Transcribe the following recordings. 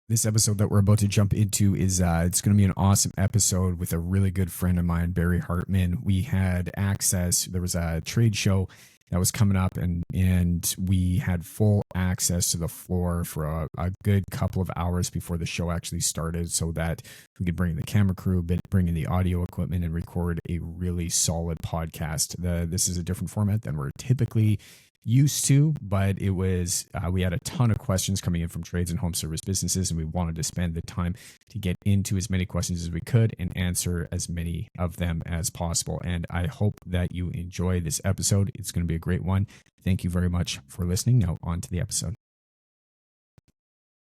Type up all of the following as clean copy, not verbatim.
This episode that we're about to jump into is it's going to be an awesome episode with a really good friend of mine, Barry Hartman. We had access. There was a trade show that was coming up, and we had full access to the floor for a good couple of hours before the show actually started, so that we could bring the camera crew, bring in the audio equipment, and record a really solid podcast. This is a different format than we're typically used to, but it was we had a ton of questions coming in from trades and home service businesses, and we wanted to spend the time to get into as many questions as we could and answer as many of them as possible. And I hope that you enjoy this episode. It's going to be a great one. Thank you very much for listening. Now on to the episode.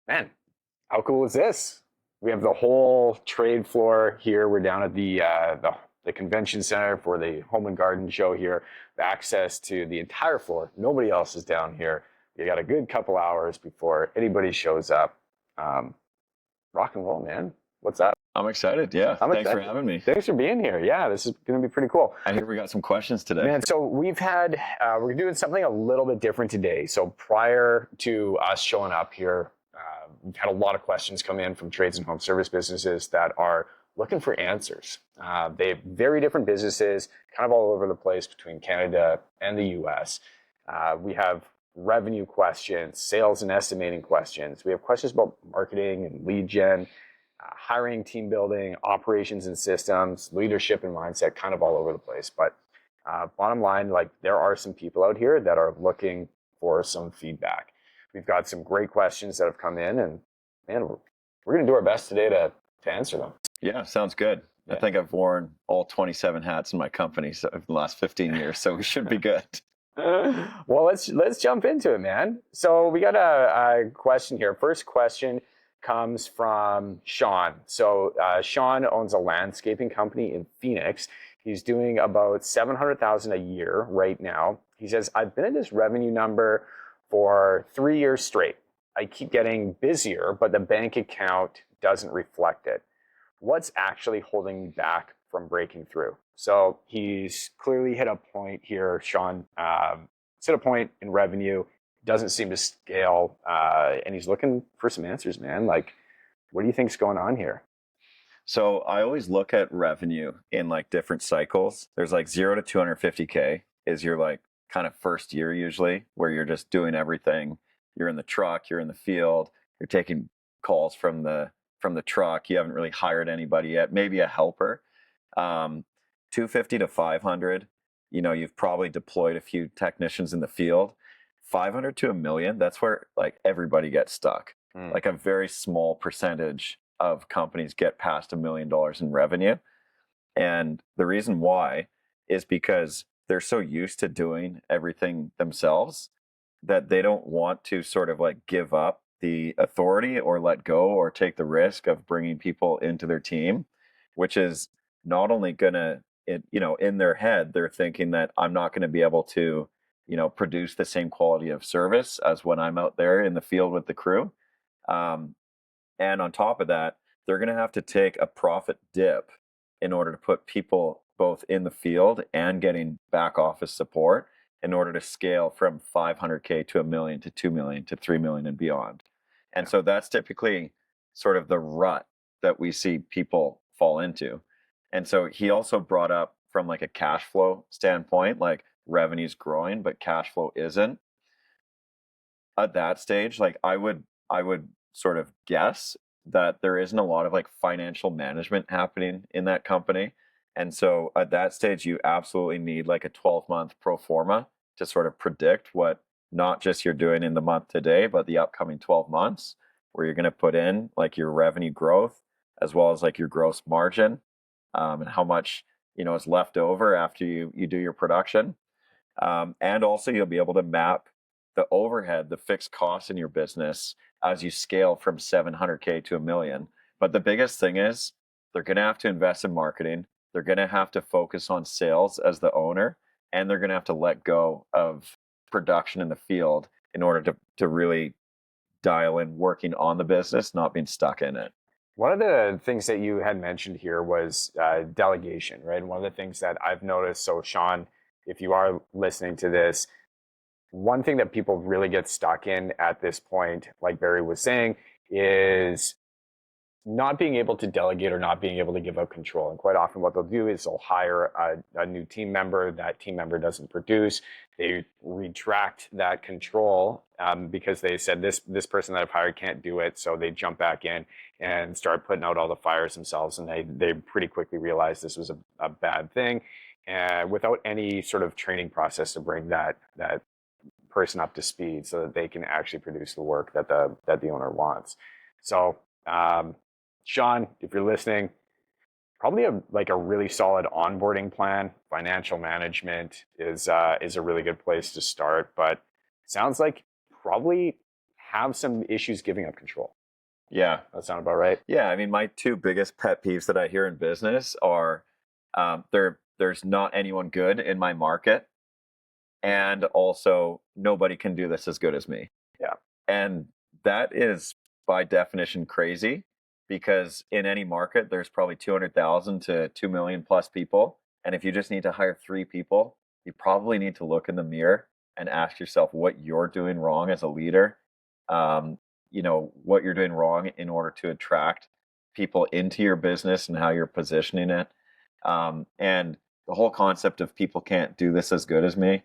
Man, how cool is this? We have the whole trade floor here. We're down at the convention center for the Home and Garden show here. Access to the entire floor. Nobody else is down here. You got a good couple hours before anybody shows up. Rock and roll, man. What's up? I'm excited. Yeah. Thanks for having me. Thanks for being here. Yeah, this is going to be pretty cool. I hear we got some questions today. Man, so we're doing something a little bit different today. So prior to us showing up here, we've had a lot of questions come in from trades and home service businesses that are looking for answers. They have very different businesses, kind of all over the place between Canada and the US. We have revenue questions, sales and estimating questions. We have questions about marketing and lead gen, hiring, team building, operations and systems, leadership and mindset, kind of all over the place. But bottom line, like, there are some people out here that are looking for some feedback. We've got some great questions that have come in, and man, we're going to do our best today to answer them. Yeah, sounds good. Yeah. I think I've worn all 27 hats in my company over the last 15 years, so we should be good. Well, let's jump into it, man. So we got a question here. First question comes from Sean. So Sean owns a landscaping company in Phoenix. He's doing about $700,000 a year right now. He says, I've been at this revenue number for 3 years straight. I keep getting busier, but the bank account doesn't reflect it. What's actually holding me back from breaking through? So he's clearly hit a point here, Sean. He's hit a point in revenue, doesn't seem to scale, and he's looking for some answers, man. Like, what do you think's going on here? So I always look at revenue in like different cycles. There's like 0 to 250K is your like kind of first year usually, where you're just doing everything. You're in the truck, you're in the field, you're taking calls from the truck. You haven't really hired anybody yet, maybe a helper. 250 to 500, you've probably deployed a few technicians in the field. 500 to $1 million, that's where like everybody gets stuck. Like a very small percentage of companies get past $1 million in revenue. And the reason why is because they're so used to doing everything themselves that they don't want to sort of like give up the authority or let go or take the risk of bringing people into their team, which is not only gonna, in their head, they're thinking that I'm not going to be able to, produce the same quality of service as when I'm out there in the field with the crew. And on top of that, they're going to have to take a profit dip in order to put people both in the field and getting back office support in order to scale from 500K to $1 million to 2 million to 3 million and beyond. And so that's typically sort of the rut that we see people fall into. And so he also brought up from like a cash flow standpoint, like revenue's growing, but cash flow isn't. At that stage, like I would sort of guess that there isn't a lot of like financial management happening in that company. And so at that stage, you absolutely need like a 12-month pro forma to sort of predict what not just you're doing in the month today, but the upcoming 12 months, where you're going to put in like your revenue growth as well as like your gross margin, and how much, is left over after you do your production. And also you'll be able to map the overhead, the fixed costs in your business as you scale from 700K to $1 million. But the biggest thing is they're going to have to invest in marketing. They're going to have to focus on sales as the owner, and they're going to have to let go of production in the field in order to really dial in working on the business, not being stuck in it. One of the things that you had mentioned here was delegation, right? And one of the things that I've noticed, so Sean, if you are listening to this, one thing that people really get stuck in at this point, like Barry was saying, is not being able to delegate or not being able to give up control. And quite often what they'll do is they'll hire a new team member. That team member doesn't produce. They retract that control because they said this person that I've hired can't do it. So they jump back in and start putting out all the fires themselves. And they pretty quickly realize this was a bad thing. And without any sort of training process to bring that person up to speed so that they can actually produce the work that the owner wants. So Sean, if you're listening, probably a really solid onboarding plan. Financial management is a really good place to start, but sounds like probably have some issues giving up control. Yeah. That sound about right? Yeah. I mean, my two biggest pet peeves that I hear in business are there's not anyone good in my market, and also nobody can do this as good as me. Yeah. And that is by definition crazy, because in any market, there's probably 200,000 to 2 million plus people. And if you just need to hire 3 people, you probably need to look in the mirror and ask yourself what you're doing wrong as a leader. What you're doing wrong in order to attract people into your business and how you're positioning it. And the whole concept of people can't do this as good as me,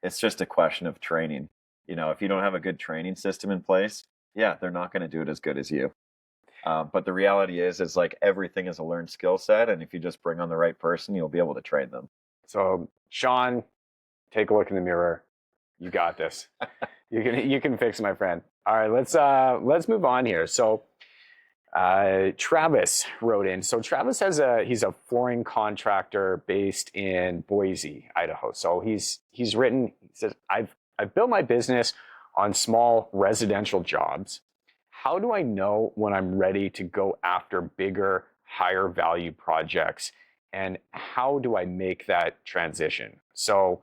it's just a question of training. If you don't have a good training system in place, yeah, they're not going to do it as good as you. But the reality is like everything is a learned skill set. And if you just bring on the right person, you'll be able to train them. So Sean, take a look in the mirror. You got this. You can fix it, my friend. All right, let's move on here. So Travis wrote in. So Travis he's a flooring contractor based in Boise, Idaho. So he says, I've built my business on small residential jobs. How do I know when I'm ready to go after bigger, higher value projects? And how do I make that transition? So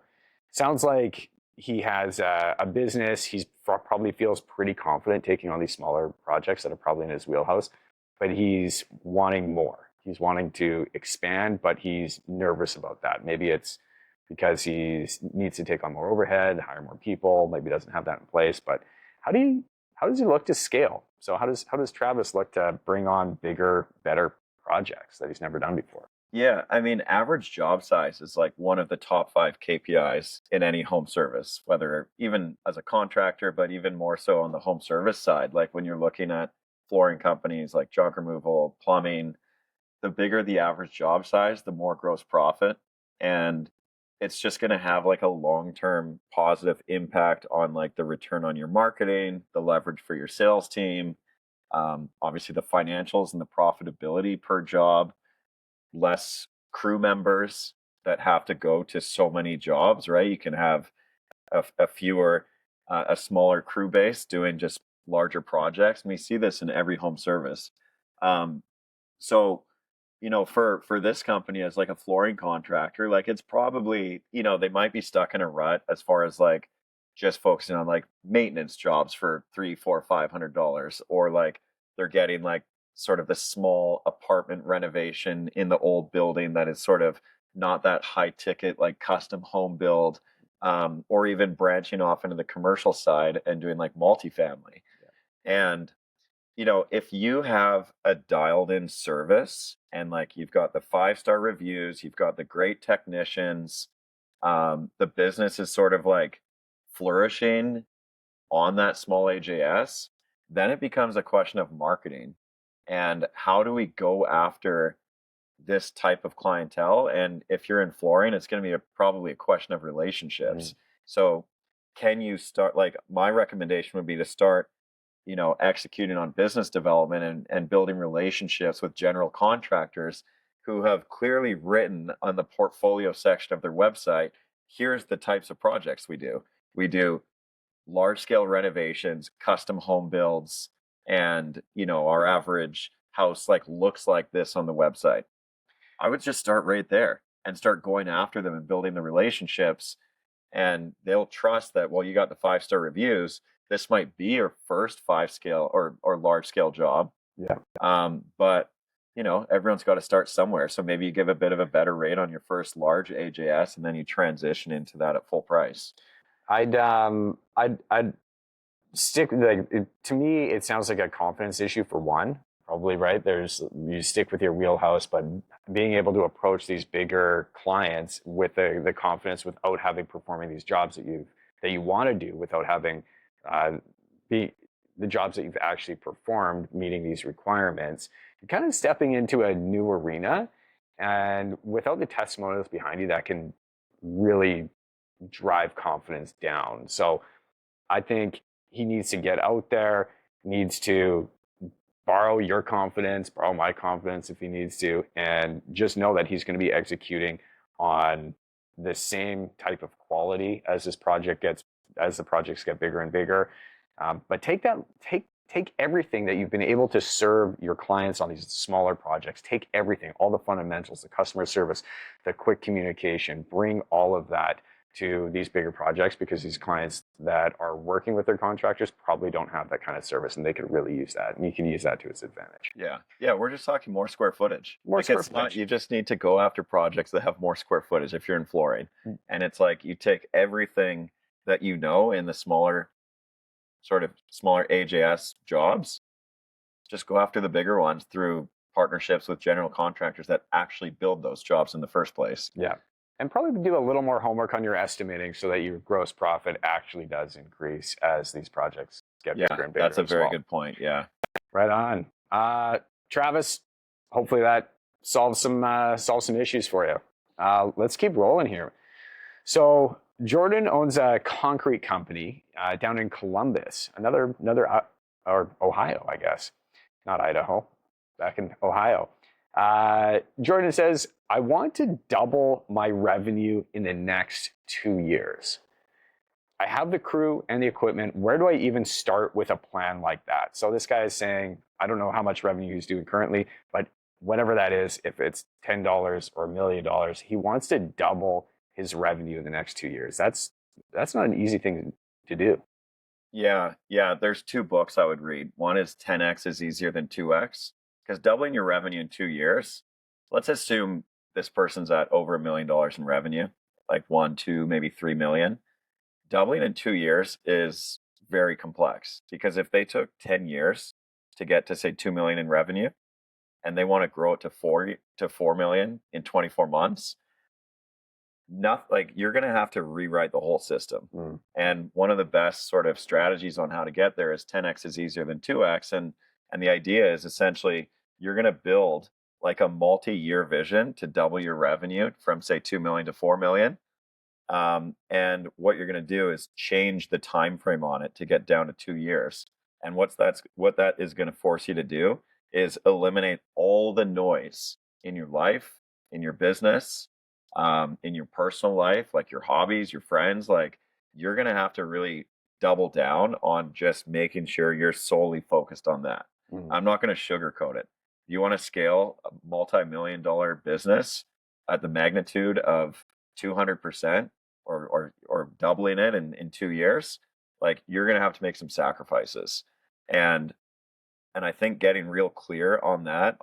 sounds like he has a business. He probably feels pretty confident taking on these smaller projects that are probably in his wheelhouse, but he's wanting more. He's wanting to expand, but he's nervous about that. Maybe it's because he needs to take on more overhead, hire more people, maybe doesn't have that in place. But how does he look to scale? So how does Travis look to bring on bigger, better projects that he's never done before? Yeah, I mean, average job size is like one of the top 5 KPIs in any home service, whether even as a contractor, but even more so on the home service side. Like when you're looking at flooring companies like junk removal, plumbing, the bigger the average job size, the more gross profit. And it's just going to have like a long-term positive impact on like the return on your marketing, the leverage for your sales team, obviously the financials and the profitability per job, less crew members that have to go to so many jobs, right? You can have a smaller crew base doing just larger projects. And we see this in every home service. So for this company as like a flooring contractor, like it's probably, they might be stuck in a rut as far as like just focusing on like maintenance jobs for $300, $400, $500, or like they're getting like sort of the small apartment renovation in the old building that is sort of not that high ticket, like custom home build, or even branching off into the commercial side and doing like multifamily. Yeah. And if you have a dialed in service and like you've got the 5-star reviews, you've got the great technicians, the business is sort of like flourishing on that small AJS, then it becomes a question of marketing. And how do we go after this type of clientele? And if you're in flooring, it's going to be probably a question of relationships. So can you start, like my recommendation would be to start executing on business development and building relationships with general contractors who have clearly written on the portfolio section of their website, here's the types of projects we do. We do large scale renovations, custom home builds, and our average house like looks like this on the website. I would just start right there and start going after them and building the relationships, and they'll trust that, well, you got the 5-star reviews, this might be your first 5-scale or large scale job. Yeah. But everyone's got to start somewhere. So maybe you give a bit of a better rate on your first large AJS, and then you transition into that at full price. I'd stick, like, to me, it sounds like a confidence issue for one, probably, right? You stick with your wheelhouse, but being able to approach these bigger clients with the confidence without having performing these jobs that you want to do, without having the jobs that you've actually performed meeting these requirements, you're kind of stepping into a new arena, and without the testimonials behind you, that can really drive confidence down. So I think he needs to get out there, needs to borrow your confidence, borrow my confidence if he needs to, and just know that he's going to be executing on the same type of quality as the projects get bigger and bigger. But take everything that you've been able to serve your clients on these smaller projects. Take everything, all the fundamentals, the customer service, the quick communication. Bring all of that to these bigger projects, because these clients that are working with their contractors probably don't have that kind of service, and they could really use that, and you can use that to its advantage. Yeah, we're just talking more square footage. You just need to go after projects that have more square footage if you're in flooring. And it's like you take everything that you know in the smaller AJS jobs, just go after the bigger ones through partnerships with general contractors that actually build those jobs in the first place. Yeah. And probably do a little more homework on your estimating so that your gross profit actually does increase as these projects get bigger and bigger. That's a very good point. Yeah. Right on. Travis, hopefully that solves some issues for you. Let's keep rolling here. So Jordan owns a concrete company down in Columbus, or Ohio, I guess, not Idaho, back in Ohio. Jordan says, I want to double my revenue in the next 2 years. I have the crew and the equipment. Where do I even start with a plan like that? So this guy is saying, I don't know how much revenue he's doing currently, but whatever that is, if it's $10 or $1 million, he wants to double his revenue in the next 2 years. That's not an easy thing to do. Yeah. There's 2 books I would read. One is 10x is easier than 2x, because doubling your revenue in 2 years, let's assume this person's at over $1 million in revenue, like 1, 2, maybe 3 million. Doubling in 2 years is very complex, because if they took 10 years to get to, say, 2 million in revenue, and they want to grow it to 4 million in 24 months, you're going to have to rewrite the whole system. And one of the best sort of strategies on how to get there is 10x is easier than 2x. And the idea is essentially you're going to build like a multi-year vision to double your revenue from, say, 2 million to 4 million. And what you're going to do is change the time frame on it to get down to 2 years. And what that is going to force you to do is eliminate all the noise in your life, in your business, in your personal life, like your hobbies, your friends. Like, you're going to have to really double down on just making sure you're solely focused on that. I'm not going to sugarcoat it. You want to scale a multi-million-dollar business at the magnitude of 200% or doubling it in 2 years, like, you're going to have to make some sacrifices. And I think getting real clear on that,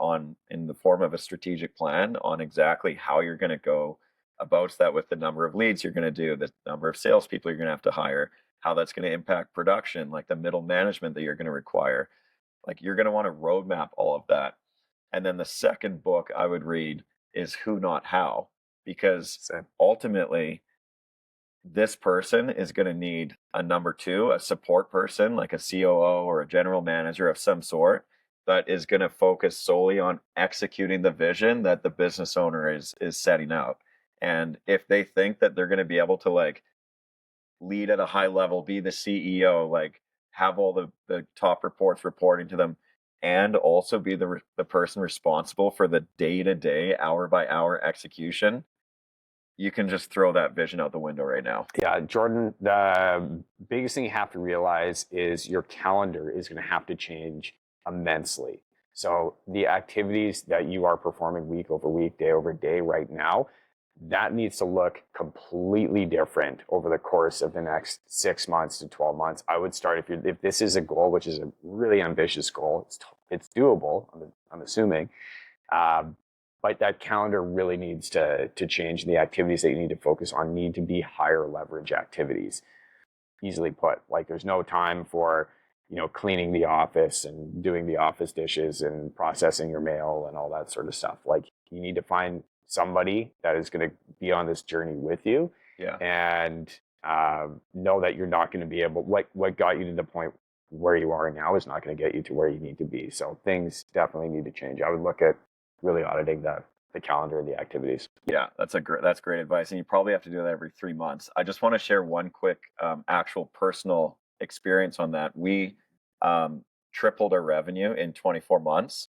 in the form of a strategic plan on exactly how you're going to go about that, with the number of leads you're going to do, the number of salespeople you're going to have to hire, how that's going to impact production, like the middle management that you're going to require. Like, you're going to want to roadmap all of that. And then the second book I would read is Who Not How, because ultimately this person is going to need a number 2, a support person, like a COO or a general manager of some sort, that is going to focus solely on executing the vision that the business owner is setting out. And if they think that they're going to be able to, like, lead at a high level, be the CEO, like, have all the top reports reporting to them, and also be the person responsible for the day-to-day, hour-by-hour execution, you can just throw that vision out the window right now. Yeah, Jordan, the biggest thing you have to realize is your calendar is going to have to change immensely. So the activities that you are performing week over week, day over day right now, that needs to look completely different over the course of the next 6 months to 12 months. I would start, if this is a goal, which is a really ambitious goal, it's doable, I'm assuming, but that calendar really needs to change. The activities that you need to focus on need to be higher leverage activities. easily put. Like there's no time for, cleaning the office and doing the office dishes and processing your mail and all that sort of stuff. Like you need to find somebody that is going to be on this journey with you, Yeah. and know that you're not going to be able, what got you to the point where you are now is not going to get you to where you need to be. So things definitely need to change. I would look at really auditing the calendar and the activities. Yeah, that's great advice, and you probably have to do that every 3 months. I just want to share one quick actual personal experience on that. We tripled our revenue in 24 months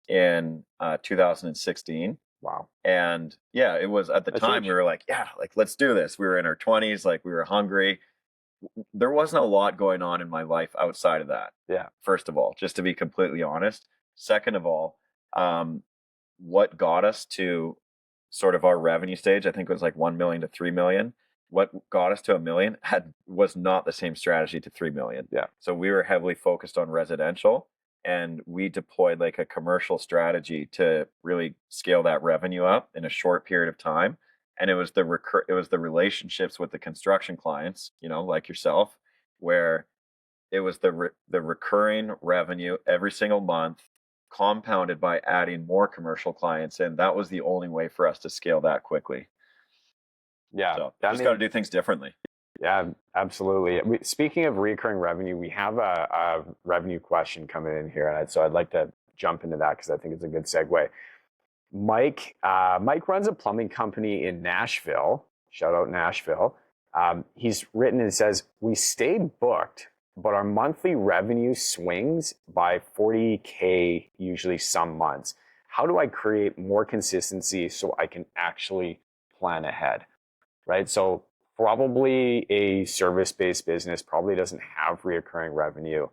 in 2016. Wow. And yeah, it was at the That's time huge. we were like, yeah, like let's do this. We were in our 20s, like we were hungry. There wasn't a lot going on in my life outside of that. Yeah. First of all, just to be completely honest. Second of all, what got us to sort of our revenue stage, I think it was like 1 million to 3 million. What got us to 1 million was not the same strategy to 3 million. Yeah. So we were heavily focused on residential, and we deployed like a commercial strategy to really scale that revenue up in a short period of time. And it was the relationships with the construction clients, like yourself, where it was the recurring revenue every single month, compounded by adding more commercial clients, and that was the only way for us to scale that quickly. Yeah. So just got to do things differently. Yeah, absolutely. Speaking of recurring revenue, we have a revenue question coming in here, and so I'd like to jump into that because I think it's a good segue. Mike runs a plumbing company in Nashville. Shout out Nashville. He's written and says, we stayed booked, but our monthly revenue swings by 40K usually some months. How do I create more consistency so I can actually plan ahead? Right? So probably a service-based business probably doesn't have reoccurring revenue.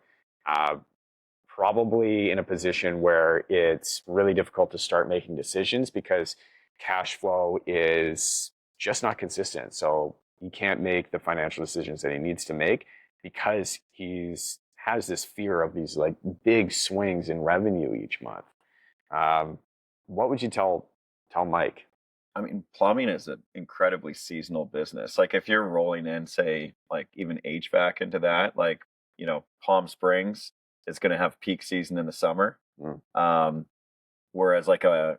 Probably in a position where it's really difficult to start making decisions because cash flow is just not consistent. So he can't make the financial decisions that he needs to make because has this fear of these like big swings in revenue each month. What would you tell Mike? I mean, plumbing is an incredibly seasonal business. Like if you're rolling in, say, like even HVAC into that, like, Palm Springs is going to have peak season in the summer. Whereas like a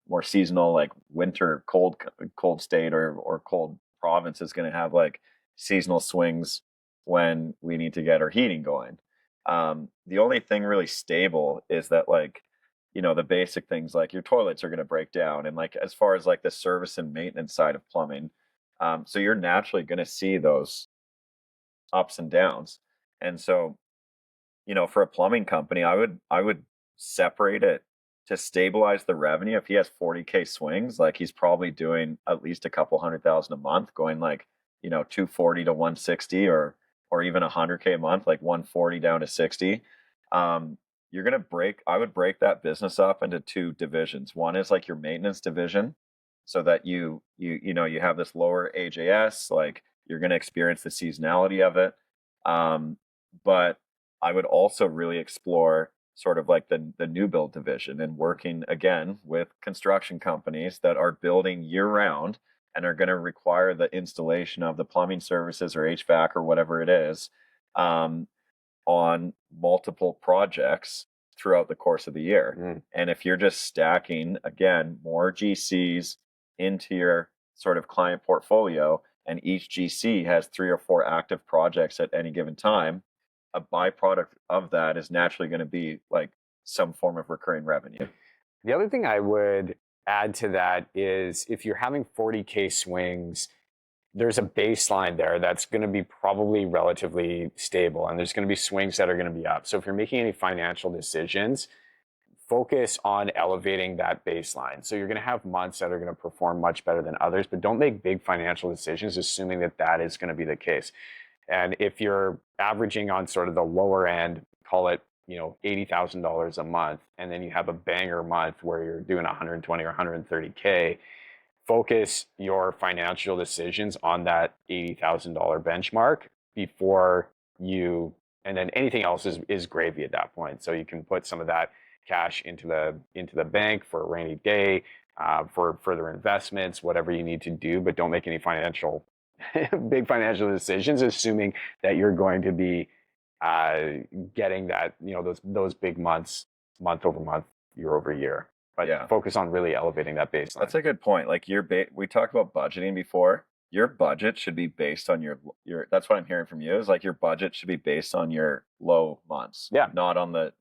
more seasonal, like winter, cold state or cold province is going to have like seasonal swings when we need to get our heating going. The only thing really stable is that like, the basic things like your toilets are going to break down, and like as far as like the service and maintenance side of plumbing, so you're naturally going to see those ups and downs. And so, for a plumbing company, I would separate it to stabilize the revenue. If he has 40K swings, like he's probably doing at least a couple 100,000 a month, going like 240 to 160, or even 100K a month, like 140 down to 60. I would break that business up into two divisions. One is like your maintenance division, so that you have this lower AJS, like you're going to experience the seasonality of it. But I would also really explore sort of like the new build division, and working again with construction companies that are building year round and are going to require the installation of the plumbing services or HVAC or whatever it is, on multiple projects throughout the course of the year. And if you're just stacking, again, more GCs into your sort of client portfolio, and each GC has 3 or 4 active projects at any given time, a byproduct of that is naturally going to be like some form of recurring revenue. The other thing I would add to that is if you're having 40K swings, there's a baseline there that's going to be probably relatively stable, and there's going to be swings that are going to be up. So if you're making any financial decisions, focus on elevating that baseline. So you're going to have months that are going to perform much better than others, but don't make big financial decisions assuming that is going to be the case. And if you're averaging on sort of the lower end, call it $80,000 a month, and then you have a banger month where you're doing 120 or 130K, focus your financial decisions on that $80,000 benchmark before and then anything else is gravy at that point. So you can put some of that cash into the bank for a rainy day, for further investments, whatever you need to do, but don't make any financial big financial decisions, assuming that you're going to be getting that, those big months, month over month, year over year. But focus on really elevating that baseline. That's a good point. Like we talked about budgeting before. Your budget should be based on your. That's what I'm hearing from you is like your budget should be based on your low months. Yeah. Not on the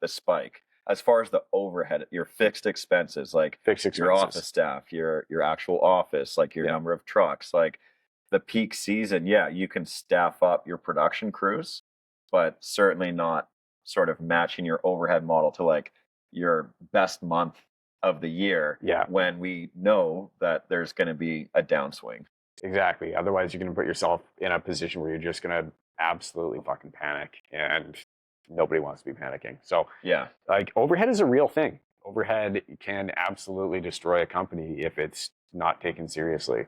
spike. As far as the overhead, your fixed expenses, like your office staff, your actual office, like your number of trucks, like the peak season, you can staff up your production crews, but certainly not sort of matching your overhead model to like your best month of the year when we know that there's going to be a downswing. Exactly. Otherwise, you're going to put yourself in a position where you're just going to absolutely fucking panic, and nobody wants to be panicking. So like overhead is a real thing. Overhead can absolutely destroy a company if it's not taken seriously.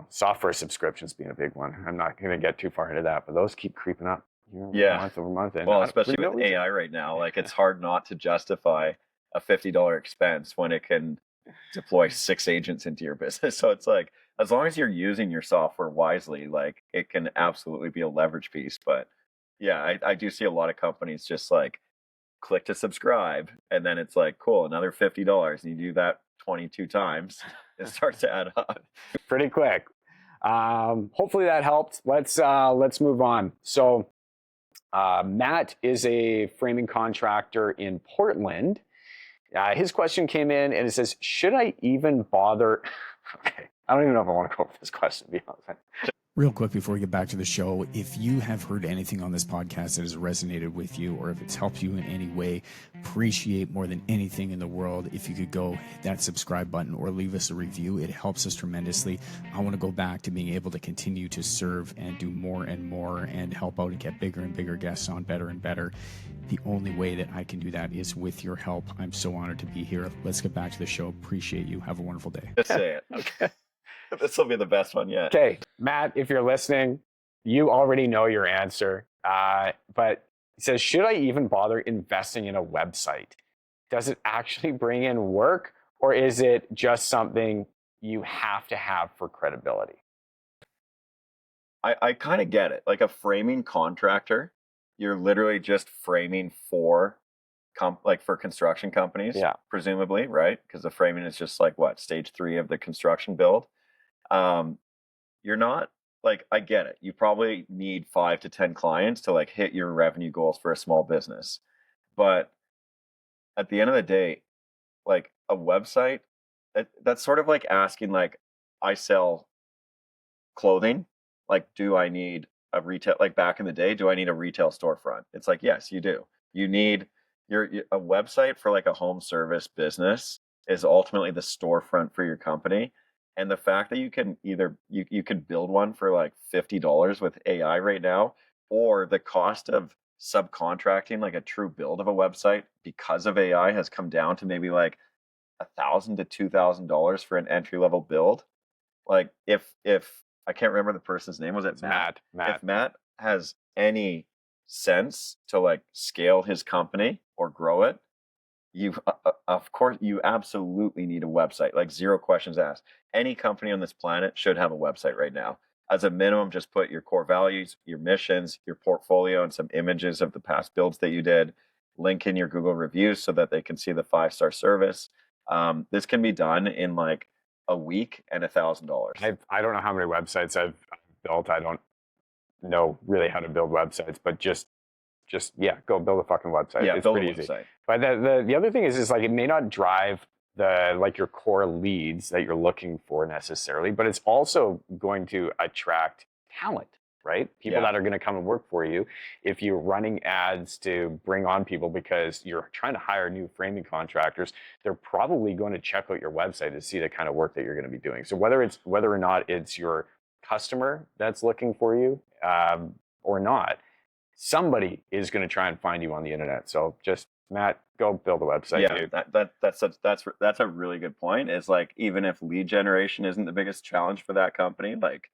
Software subscriptions being a big one. I'm not going to get too far into that, but those keep creeping up month over month. And especially with AI right now, like it's hard not to justify a $50 expense when it can deploy 6 agents into your business. So it's like, as long as you're using your software wisely, like it can absolutely be a leverage piece. But I do see a lot of companies just like click to subscribe, and then it's like, cool, another $50. And you do that 22 times, it starts to add up pretty quick. Hopefully that helped. Let's move on. So Matt is a framing contractor in Portland. His question came in and it says, should I even bother? Okay. I don't even know if I want to go over this question, to be honest. Real quick before we get back to the show, if you have heard anything on this podcast that has resonated with you, or if it's helped you in any way, appreciate more than anything in the world if you could go hit that subscribe button or leave us a review. It helps us tremendously. I want to go back to being able to continue to serve and do more and more and help out and get bigger and bigger guests on, better and better. The only way that I can do that is with your help. I'm so honored to be here. Let's get back to the show. Appreciate you. Have a wonderful day. Just say it. Okay. This will be the best one yet. Okay, Matt, if you're listening, you already know your answer. But he says, should I even bother investing in a website? Does it actually bring in work, or is it just something you have to have for credibility? I kind of get it. Like a framing contractor, you're literally just framing for for construction companies, presumably, right? Because the framing is just like stage 3 of the construction build. You're not like, I get it. You probably need 5 to 10 clients to like hit your revenue goals for a small business. But at the end of the day, like a website, that's sort of like asking, like, I sell clothing. Like, do I need a retail, like back in the day, do I need a retail storefront? It's like, yes, you do. You need a website for like a home service business is ultimately the storefront for your company. And the fact that you can either you could build one for like $50 with AI right now, or the cost of subcontracting like a true build of a website because of AI has come down to maybe like $1,000 to $2,000 for an entry level build. Like if I can't remember the person's name, was it Matt? If Matt has any sense to like scale his company or grow it, of course, you absolutely need a website, like zero questions asked. Any company on this planet should have a website right now. As a minimum, just put your core values, your missions, your portfolio, and some images of the past builds that you did. Link in your Google reviews so that they can see the 5-star service. This can be done in like a week and $1,000. I don't know how many websites I've built. I don't know really how to build websites, but just go build a fucking website. Yeah, it's pretty easy. But the other thing is like it may not drive your core leads that you're looking for necessarily, but it's also going to attract talent, right? People that are going to come and work for you. If you're running ads to bring on people because you're trying to hire new framing contractors, they're probably going to check out your website to see the kind of work that you're going to be doing. So whether or not it's your customer that's looking for you or not, somebody is going to try and find you on the internet. So just, Matt, go build a website. Yeah, that's a really good point. Is like, even if lead generation isn't the biggest challenge for that company, like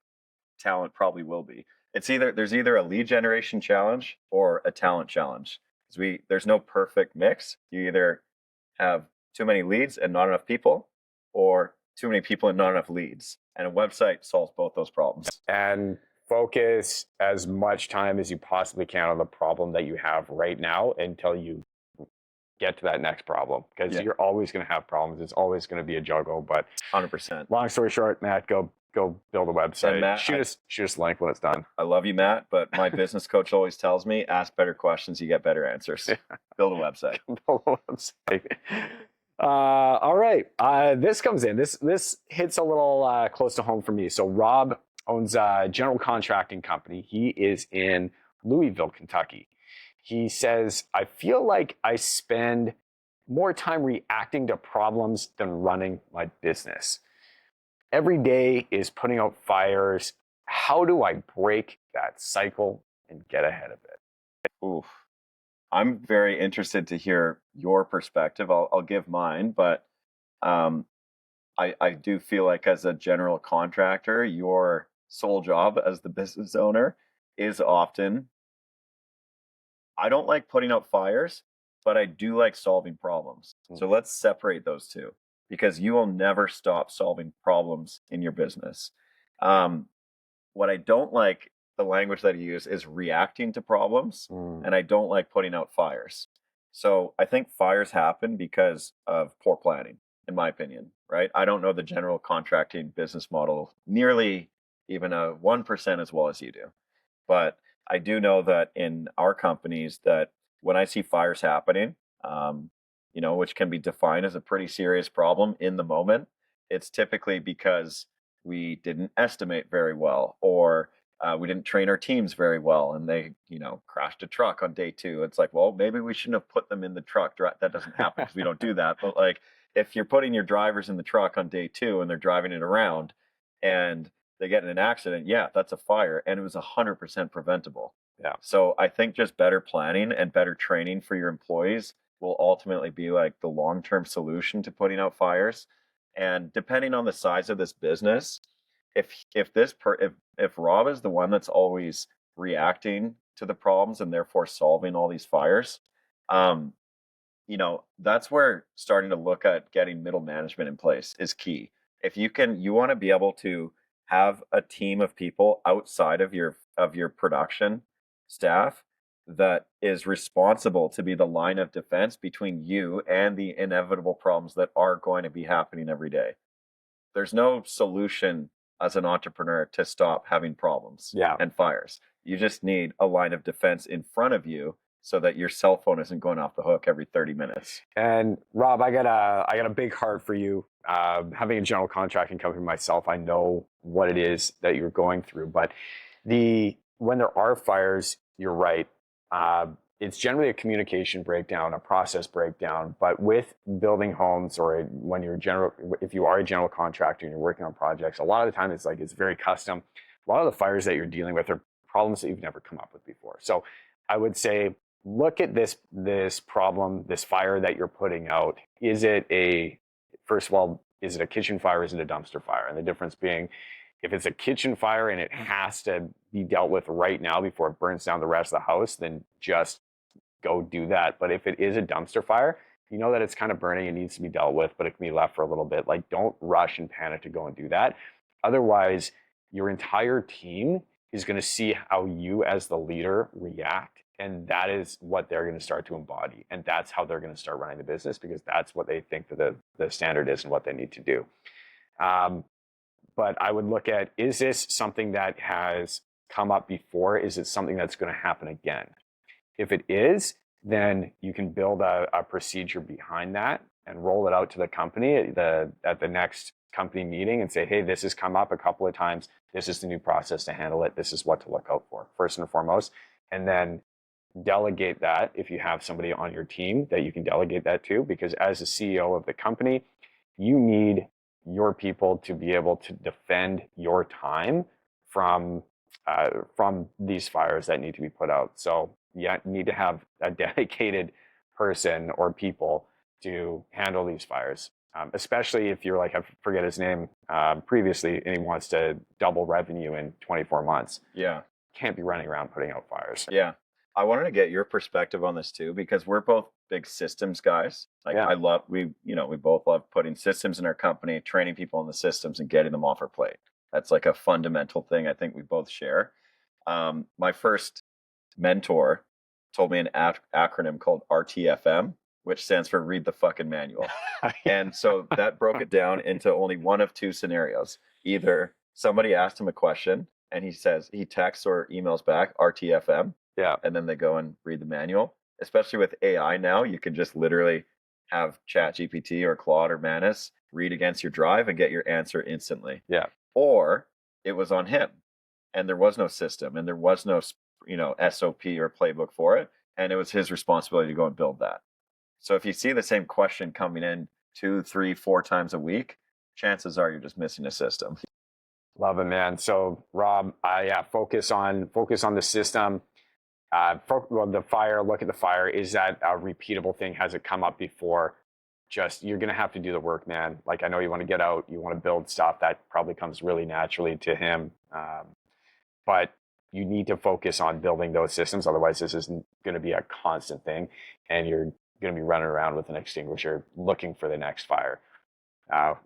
talent probably will be. There's either a lead generation challenge or a talent challenge. Because there's no perfect mix. You either have too many leads and not enough people, or too many people and not enough leads. And a website solves both those problems. And focus as much time as you possibly can on the problem that you have right now until you get to that next problem, because you're always going to have problems. It's always going to be a juggle. But 100%. long story short, Matt, go build a website. Matt, shoot us a link when it's done. I love you, Matt, but my business coach always tells me, ask better questions, you get better answers. Build a website. Build a website. All right. This comes in. This hits a little close to home for me. So Rob owns a general contracting company. He is in Louisville, Kentucky. He says, I feel like I spend more time reacting to problems than running my business. Every day is putting out fires. How do I break that cycle and get ahead of it? Oof. I'm very interested to hear your perspective. I'll give mine, but I do feel like as a general contractor, your sole job as the business owner is often, I don't like putting out fires, but I do like solving problems. So let's separate those two, because you will never stop solving problems in your business. What I don't like, the language that you use, is reacting to problems, and I don't like putting out fires. So I think fires happen because of poor planning, in my opinion, right? I don't know the general contracting business model nearly even a 1% as well as you do. But I do know that in our companies, that when I see fires happening, which can be defined as a pretty serious problem in the moment, it's typically because we didn't estimate very well, or we didn't train our teams very well, and they, crashed a truck on day 2. It's like, well, maybe we shouldn't have put them in the truck. That doesn't happen because we don't do that. But like, if you're putting your drivers in the truck on day 2 and they're driving it around and they get in an accident, that's a fire, and it was 100% preventable. Yeah. So I think just better planning and better training for your employees will ultimately be like the long-term solution to putting out fires. And depending on the size of this business, if Rob is the one that's always reacting to the problems and therefore solving all these fires, that's where starting to look at getting middle management in place is key. If you want to be able to have a team of people outside of your production staff that is responsible to be the line of defense between you and the inevitable problems that are going to be happening every day. There's no solution as an entrepreneur to stop having problems and fires. You just need a line of defense in front of you so that your cell phone isn't going off the hook every 30 minutes. And Rob, I got a big heart for you. Having a general contracting company myself, I know what it is that you're going through. But when there are fires, you're right. It's generally a communication breakdown, a process breakdown. But with building homes, or if you are a general contractor and you're working on projects, a lot of the time it's very custom. A lot of the fires that you're dealing with are problems that you've never come up with before. So I would say, look at this problem, this fire that you're putting out. First of all, is it a kitchen fire or is it a dumpster fire? And the difference being, if it's a kitchen fire and it has to be dealt with right now before it burns down the rest of the house, then just go do that. But if it is a dumpster fire, you know that it's kind of burning, it needs to be dealt with, but it can be left for a little bit. Like, don't rush and panic to go and do that. Otherwise, your entire team is going to see how you as the leader react. And that is what they're going to start to embody. And that's how they're going to start running the business, because that's what they think that the standard is and what they need to do. But I would look at, is this something that has come up before? Is it something that's going to happen again? If it is, then you can build a procedure behind that and roll it out to the company at the next company meeting and say, hey, this has come up a couple of times. This is the new process to handle it. This is what to look out for, first and foremost. And then delegate that if you have somebody on your team that you can delegate that to, because as a CEO of the company, you need your people to be able to defend your time from these fires that need to be put out. So you need to have a dedicated person or people to handle these fires, especially if you're like, I forget his name previously, and he wants to double revenue in 24 months. Yeah. Can't be running around putting out fires. Yeah. I wanted to get your perspective on this too, because we're both big systems guys. Like Yeah. we both love putting systems in our company, training people on the systems and getting them off our plate. That's like a fundamental thing I think we both share. My first mentor told me an acronym called RTFM, which stands for read the fucking manual. And so that broke it down into only one of two scenarios. Either somebody asked him a question and he texts or emails back RTFM, Yeah. and then they go and read the manual. Especially with AI now, you can just literally have ChatGPT or Claude or Manus read against your drive and get your answer instantly. Yeah. Or it was on him and there was no system and there was no SOP or playbook for it, and it was his responsibility to go and build that. So if you see the same question coming in 2, 3, 4 times a week, chances are you're just missing a system. Love it, man. So Rob, focus on the system. The fire, look at the fire. Is that a repeatable thing? Has it come up before? Just, you're going to have to do the work, man. Like, I know you want to get out, you want to build stuff. That probably comes really naturally to him. But you need to focus on building those systems. Otherwise, this is going to be a constant thing. And you're going to be running around with an extinguisher looking for the next fire,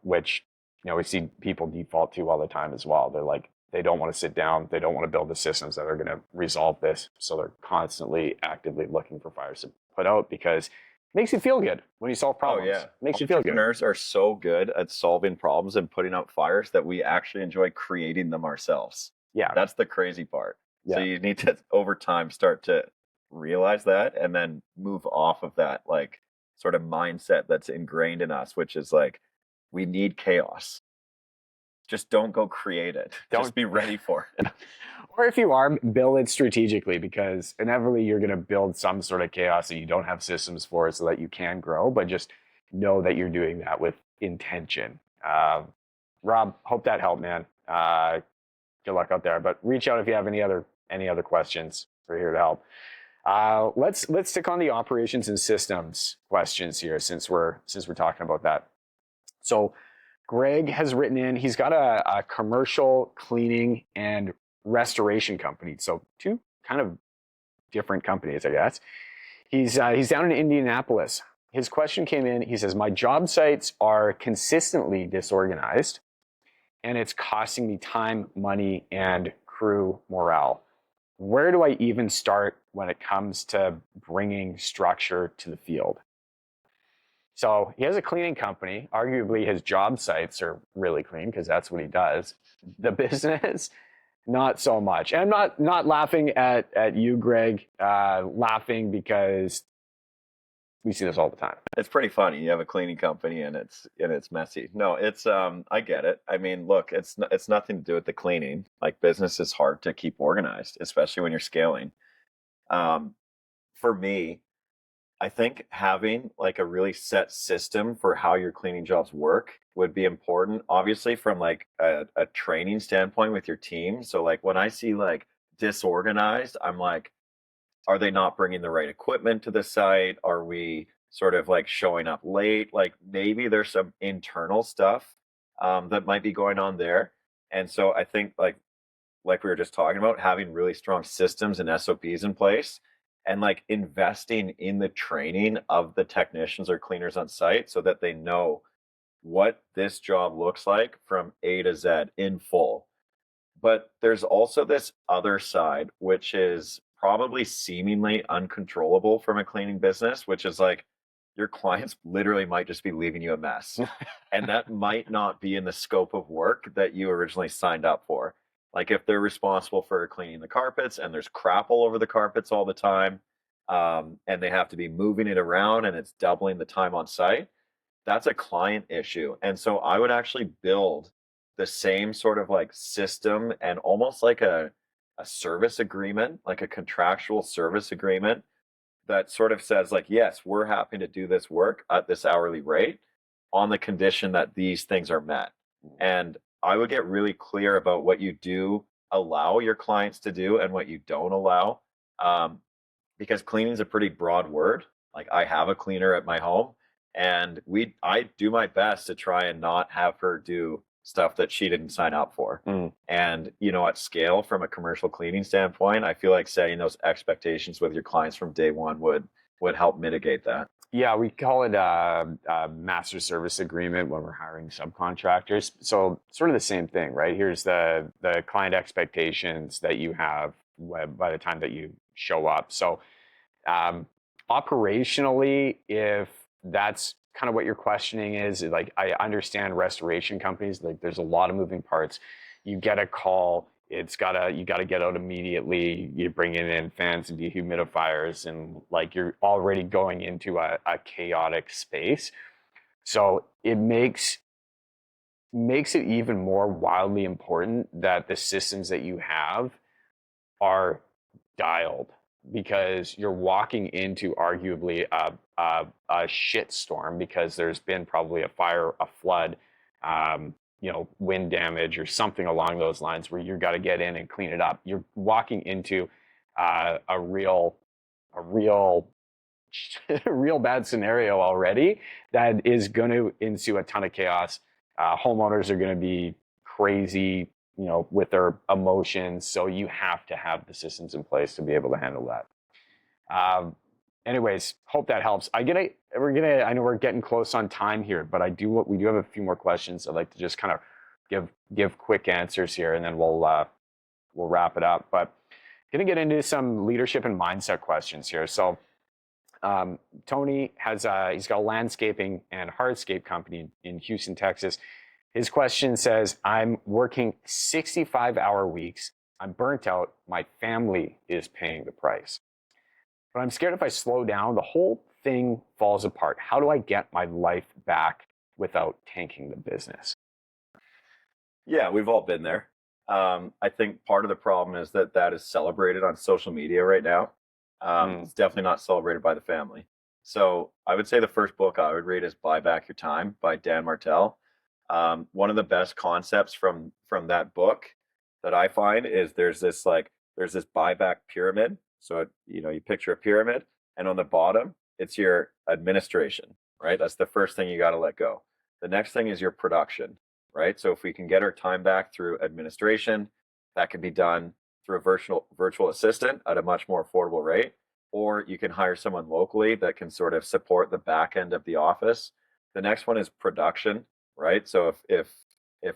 which, we see people default to all the time as well. They're like, they don't want to sit down. They don't want to build the systems that are going to resolve this. So they're constantly actively looking for fires to put out, because it makes you feel good when you solve problems. Oh, yeah. Makes you feel good. Entrepreneurs are so good at solving problems and putting out fires that we actually enjoy creating them ourselves. Yeah. That's the crazy part. Yeah. So you need to, over time, start to realize that and then move off of that, like, sort of mindset that's ingrained in us, which is like, we need chaos. Just don't go create it. Just be ready for it. Or if you are, build it strategically, because inevitably you're going to build some sort of chaos that you don't have systems for so that you can grow, but just know that you're doing that with intention. Rob, hope that helped, man. Good luck out there, but reach out if you have any other questions. We're here to help. Let's stick on the operations and systems questions here, since we're talking about that. So Greg has written in, he's got a commercial cleaning and restoration company. So two kind of different companies, I guess. He's down in Indianapolis. His question came in, he says, my job sites are consistently disorganized and it's costing me time, money, and crew morale. Where do I even start when it comes to bringing structure to the field? So he has a cleaning company. Arguably, his job sites are really clean because that's what he does. The business, not so much. And I'm not laughing at you, Greg. Laughing because we see this all the time. It's pretty funny. You have a cleaning company and it's messy. No, it's I get it. I mean, look, it's nothing to do with the cleaning. Like, business is hard to keep organized, especially when you're scaling. For me, I think having like a really set system for how your cleaning jobs work would be important. Obviously, from like a training standpoint with your team. So like when I see like disorganized, I'm like, are they not bringing the right equipment to the site? Are we sort of like showing up late? Like, maybe there's some internal stuff that might be going on there. And so I think like we were just talking about, having really strong systems and SOPs in place, and like investing in the training of the technicians or cleaners on site so that they know what this job looks like from A to Z in full. But there's also this other side, which is probably seemingly uncontrollable from a cleaning business, which is like, your clients literally might just be leaving you a mess. And that might not be in the scope of work that you originally signed up for. Like, if they're responsible for cleaning the carpets and there's crap all over the carpets all the time, and they have to be moving it around and it's doubling the time on site, that's a client issue. And so I would actually build the same sort of like system and almost like a service agreement, like a contractual service agreement that sort of says like, yes, we're happy to do this work at this hourly rate on the condition that these things are met. And I would get really clear about what you do allow your clients to do and what you don't allow. Because cleaning is a pretty broad word. Like, I have a cleaner at my home, and I do my best to try and not have her do stuff that she didn't sign up for. Mm. And, at scale from a commercial cleaning standpoint, I feel like setting those expectations with your clients from day one would help mitigate that. Yeah, we call it a master service agreement when we're hiring subcontractors. So sort of the same thing, right? Here's the client expectations that you have by the time that you show up. So operationally, if that's kind of what your questioning is, like I understand restoration companies, like there's a lot of moving parts. You get a call, you gotta get out immediately. You're bringing in fans and dehumidifiers, and like you're already going into a chaotic space. So it makes it even more wildly important that the systems that you have are dialed, because you're walking into arguably a shit storm, because there's been probably a fire, a flood, wind damage or something along those lines, where you got to get in and clean it up. You're walking into a real real bad scenario already that is going to ensue a ton of chaos. Homeowners are going to be crazy, with their emotions. So you have to have the systems in place to be able to handle that. Anyways, hope that helps. I know we're getting close on time here, but we do have a few more questions. I'd like to just kind of give quick answers here, and then we'll wrap it up. But going to get into some leadership and mindset questions here. So Tony he's got a landscaping and hardscape company in Houston, Texas. His question says, I'm working 65-hour weeks. I'm burnt out. My family is paying the price. But I'm scared if I slow down, the whole thing falls apart. How do I get my life back without tanking the business? Yeah, we've all been there. I think part of the problem is that is celebrated on social media right now. It's definitely not celebrated by the family. So I would say the first book I would read is Buy Back Your Time by Dan Martell. One of the best concepts from that book that I find is there's this buyback pyramid. So you picture a pyramid, and on the bottom it's your administration, right? That's the first thing you got to let go. The next thing is your production, right? So if we can get our time back through administration, that can be done through a virtual assistant at a much more affordable rate, or you can hire someone locally that can sort of support the back end of the office. The next one is production, right? So if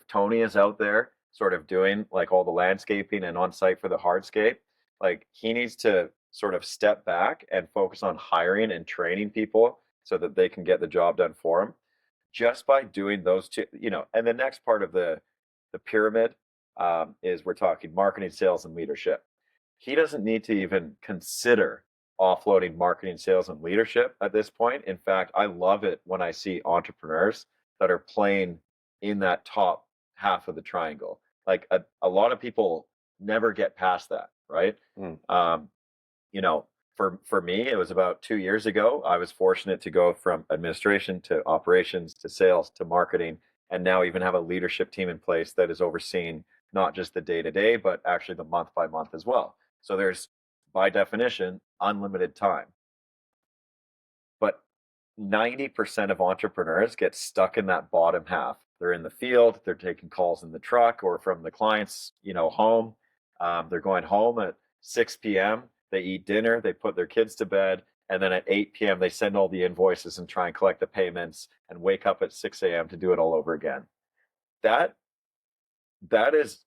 Tony is out there sort of doing like all the landscaping and on site for the hardscape, like he needs to sort of step back and focus on hiring and training people so that they can get the job done for him. Just by doing those two, and the next part of the pyramid is we're talking marketing, sales, and leadership. He doesn't need to even consider offloading marketing, sales, and leadership at this point. In fact, I love it when I see entrepreneurs that are playing in that top half of the triangle. Like a lot of people never get past that, right? For me, it was about 2 years ago. I was fortunate to go from administration to operations to sales to marketing, and now even have a leadership team in place that is overseeing not just the day-to-day, but actually the month by month as well. So there's, by definition, unlimited time. But 90% of entrepreneurs get stuck in that bottom half. They're in the field, they're taking calls in the truck or from the client's, home. They're going home at 6 p.m. They eat dinner, they put their kids to bed, and then at 8 p.m. they send all the invoices and try and collect the payments and wake up at 6 a.m. to do it all over again. That is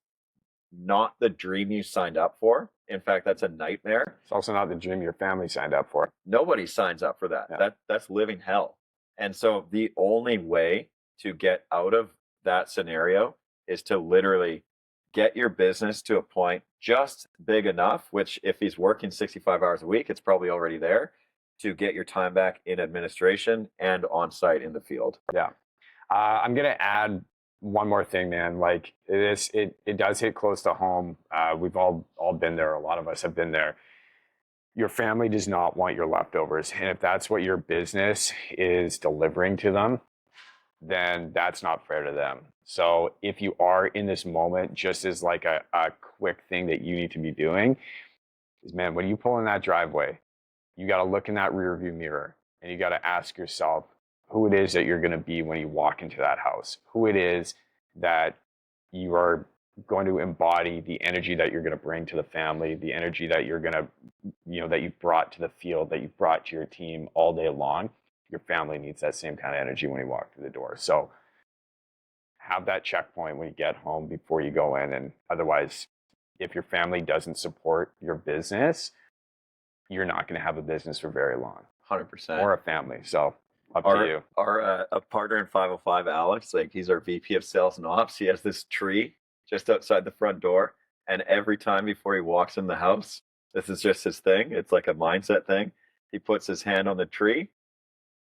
not the dream you signed up for. In fact, that's a nightmare. It's also not the dream your family signed up for. Nobody signs up for that. Yeah. That's living hell. And so the only way to get out of that scenario is to literally get your business to a point just big enough, which if he's working 65 hours a week, it's probably already there, to get your time back in administration and on site in the field. Yeah. I'm going to add one more thing, man. Like it does hit close to home. We've all been there. A lot of us have been there. Your family does not want your leftovers. And if that's what your business is delivering to them, then that's not fair to them. So if you are in this moment, just as like a quick thing that you need to be doing is, man, when you pull in that driveway, you got to look in that rear view mirror and you got to ask yourself who it is that you're going to be when you walk into that house, who it is that you are going to embody the energy that you're going to bring to the family, the energy that you're going to, that you brought to the field, that you brought to your team all day long. Your family needs that same kind of energy when you walk through the door. So have that checkpoint when you get home before you go in. And otherwise, if your family doesn't support your business, you're not going to have a business for very long. 100%. Or a family. So up to you. Our a partner in 505, Alex, like he's our VP of sales and ops. He has this tree just outside the front door. And every time before he walks in the house, this is just his thing. It's like a mindset thing. He puts his hand on the tree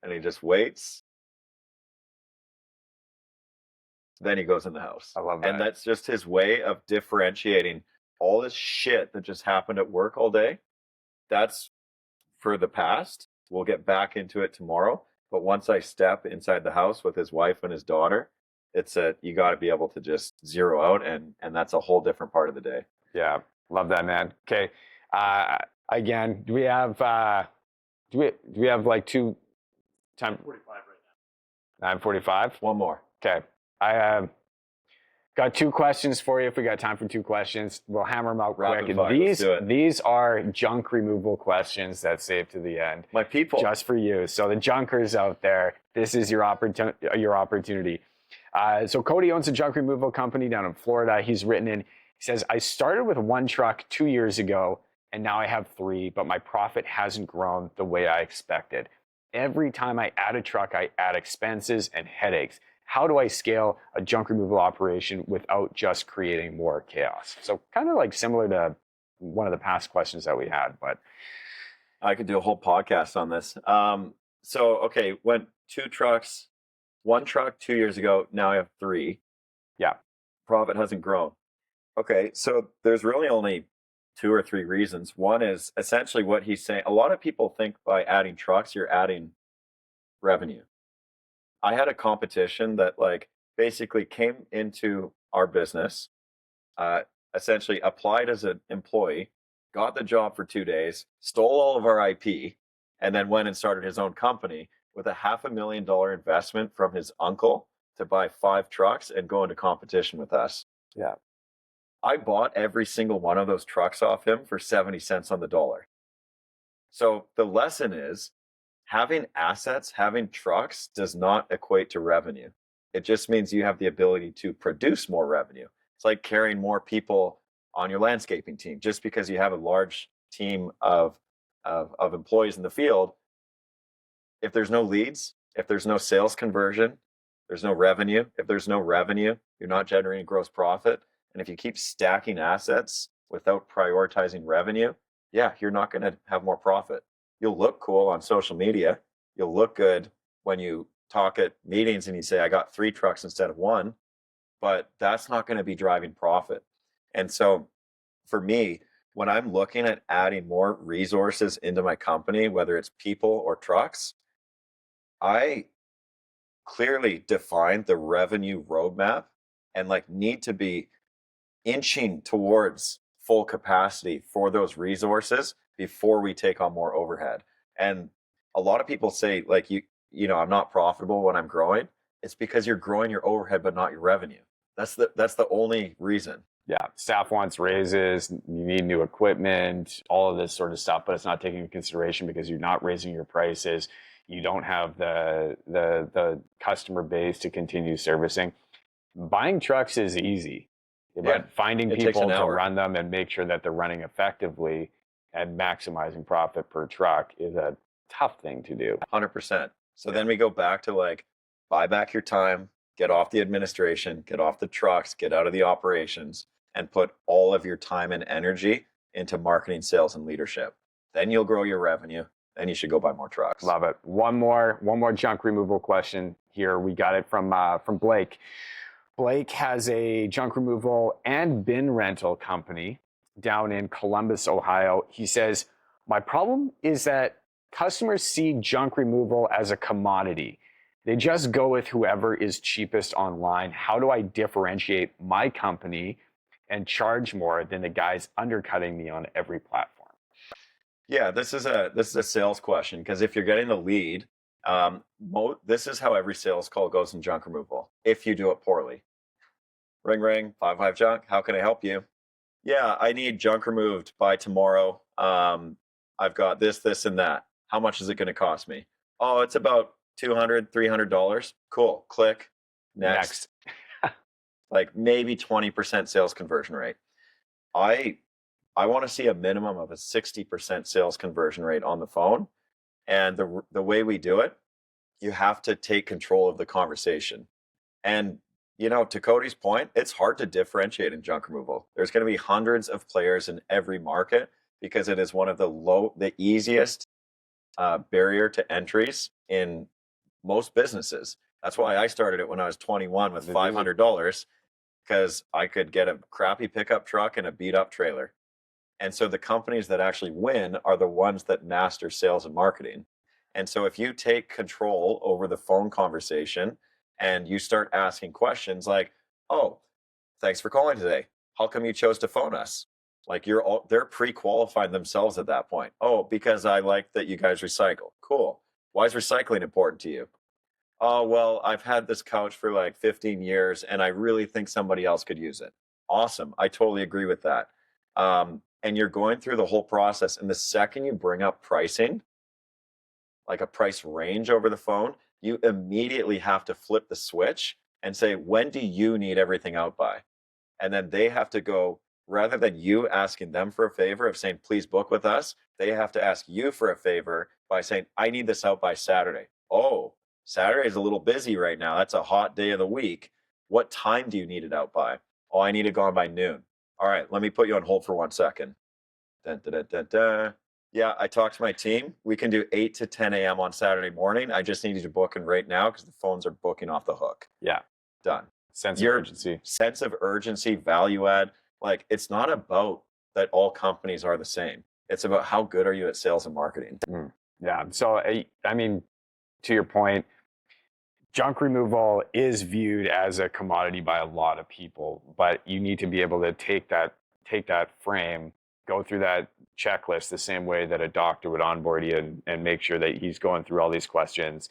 and he just waits. Then he goes in the house. I love that. And that's just his way of differentiating all this shit that just happened at work all day. That's for the past. We'll get back into it tomorrow. But once I step inside the house with his wife and his daughter, you got to be able to just zero out, and that's a whole different part of the day. Yeah, love that, man. Okay, again, do we have like two time? 45 right now. 9:45. One more. Okay, I got two questions for you. If we got time for two questions, we'll hammer them out Rapid quick. fire, let's do it. These are junk removal questions that save to the end. My people. Just for you. So the junkers out there, this is your opportunity. So Cody owns a junk removal company down in Florida. He's written in, he says, I started with one truck 2 years ago, and now I have three, but my profit hasn't grown the way I expected. Every time I add a truck, I add expenses and headaches. How do I scale a junk removal operation without just creating more chaos? So kind of like similar to one of the past questions that we had, but I could do a whole podcast on this. Okay, went one truck 2 years ago. Now I have three. Yeah. Profit hasn't grown. Okay, so there's really only two or three reasons. One is essentially what he's saying. A lot of people think by adding trucks, you're adding revenue. I had a competition that like basically came into our business, essentially applied as an employee, got the job for 2 days, stole all of our IP, and then went and started his own company with a $500,000 investment from his uncle to buy 5 trucks and go into competition with us. yeah. I bought every single one of those trucks off him for 70 cents on the dollar. So the lesson is having assets, having trucks does not equate to revenue. It just means you have the ability to produce more revenue. It's like carrying more people on your landscaping team. Just because you have a large team of employees in the field, if there's no leads, if there's no sales conversion, there's no revenue. If there's no revenue, you're not generating gross profit. And if you keep stacking assets without prioritizing revenue, yeah, you're not going to have more profit. You'll look cool on social media. You'll look good when you talk at meetings and you say, I got 3 trucks instead of 1, but that's not going to be driving profit. And so for me, when I'm looking at adding more resources into my company, whether it's people or trucks, I clearly define the revenue roadmap and like need to be inching towards full capacity for those resources before we take on more overhead. And a lot of people say like, I'm not profitable when I'm growing. It's because you're growing your overhead, but not your revenue. That's the only reason. Yeah, staff wants raises, you need new equipment, all of this sort of stuff, but it's not taken into consideration because you're not raising your prices. You don't have the customer base to continue servicing. Buying trucks is easy, but finding people to run them and make sure that they're running effectively and maximizing profit per truck is a tough thing to do. 100%. So then we go back to like, buy back your time, get off the administration, get off the trucks, get out of the operations, and put all of your time and energy into marketing, sales, and leadership. Then you'll grow your revenue. Then you should go buy more trucks. Love it. One more junk removal question here. We got it from Blake. Blake has a junk removal and bin rental company down in Columbus, Ohio. He says, my problem is that customers see junk removal as a commodity. They just go with whoever is cheapest online. How do I differentiate my company and charge more than the guys undercutting me on every platform? Yeah, this is a sales question, because if you're getting the lead, this is how every sales call goes in junk removal if you do it poorly. Ring, ring, 55 Junk. How can I help you? Yeah, I need junk removed by tomorrow. I've got this, this, and that. How much is it going to cost me? Oh, it's about $200, $300. Cool. Click. Next. Like maybe 20% sales conversion rate. I want to see a minimum of a 60% sales conversion rate on the phone. And the way we do it, you have to take control of the conversation. And, you know, to Cody's point, it's hard to differentiate in junk removal. There's going to be hundreds of players in every market because it is one of the easiest barrier to entries in most businesses. That's why I started it when I was 21 with $500 because I could get a crappy pickup truck and a beat up trailer. And so the companies that actually win are the ones that master sales and marketing. And so if you take control over the phone conversation and you start asking questions like, oh, thanks for calling today. How come you chose to phone us? Like they're pre-qualified themselves at that point. Oh, because I like that you guys recycle. Cool. Why is recycling important to you? Oh, well, I've had this couch for like 15 years and I really think somebody else could use it. Awesome. I totally agree with that. And you're going through the whole process. And the second you bring up pricing, like a price range over the phone, you immediately have to flip the switch and say, when do you need everything out by? And then they have to go, rather than you asking them for a favor of saying, please book with us, they have to ask you for a favor by saying, I need this out by Saturday. Oh, Saturday is a little busy right now. That's a hot day of the week. What time do you need it out by? Oh, I need it gone by noon. All right, let me put you on hold for 1 second. Dun, dun, dun, dun, dun. Yeah, I talked to my team. We can do 8 to 10 a.m. on Saturday morning. I just need you to book in right now because the phones are booking off the hook. Yeah. Done. Sense of urgency. Sense of urgency, value add. Like, it's not about that all companies are the same. It's about how good are you at sales and marketing. Yeah. So, I mean, to your point, junk removal is viewed as a commodity by a lot of people, but you need to be able to take that frame, go through that checklist the same way that a doctor would onboard you and make sure that he's going through all these questions,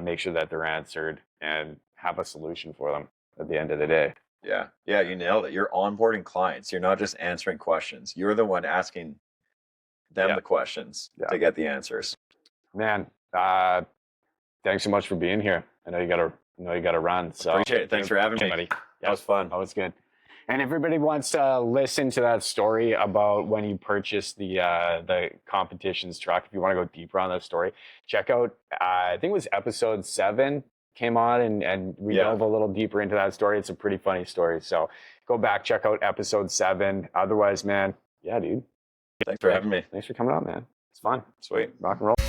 make sure that they're answered and have a solution for them at the end of the day. Yeah. Yeah, you nailed it. You're onboarding clients. You're not just answering questions. You're the one asking them the questions to get the answers. Man, thanks so much for being here. I know you gotta run. So appreciate it. Thanks for having me, buddy. That was fun. That was good. And if everybody wants to listen to that story about when you purchased the competition's truck, if you want to go deeper on that story, check out, I think it was episode 7 came on and we dove a little deeper into that story. It's a pretty funny story. So go back, check out episode 7. Otherwise, man, yeah, dude. Thanks for having me. Thanks for coming on, man. It's fun. Sweet. Rock and roll.